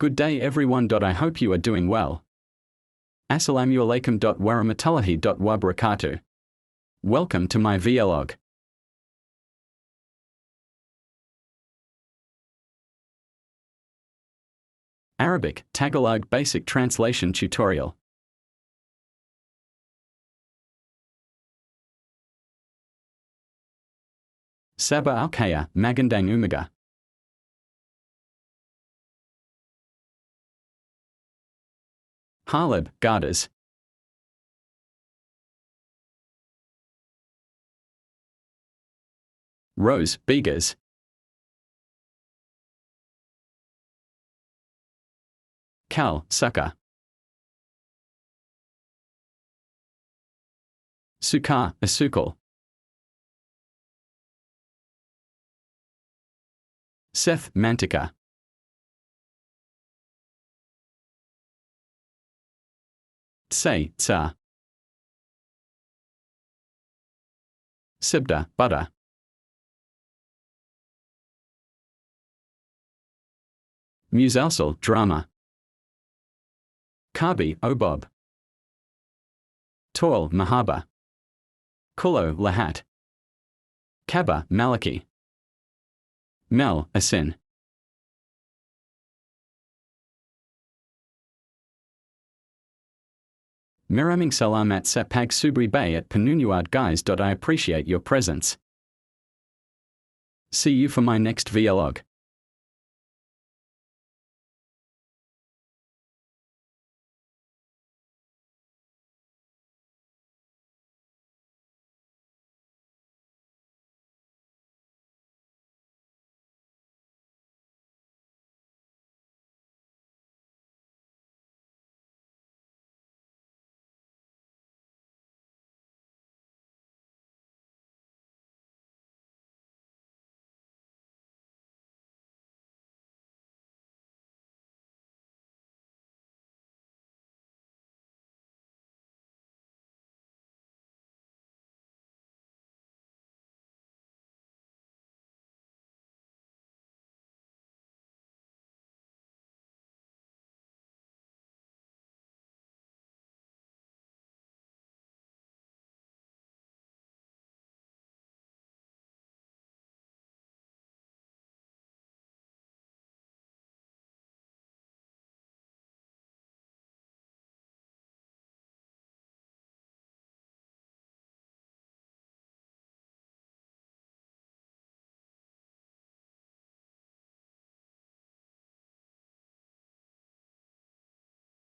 Good day everyone. I hope you are doing well. Assalamualaikum warahmatullahi wabarakatuh. Welcome to my vlog. Arabic, Tagalog Basic Translation Tutorial. Saba al kaya, magandang umaga. Halib, garters. Rose, bigas. Kal, sucker. Suka, asukal. Seth, mantika. Tsay, tsa. Sibda, butter. Musalsal, drama. Kabi, obob. Toil, mahaba. Kulo, lahat. Kaba, malaki. Mel, asin. Maraming salamat sa pagsubri bay at panunuad guys. I appreciate your presence. See you for my next vlog.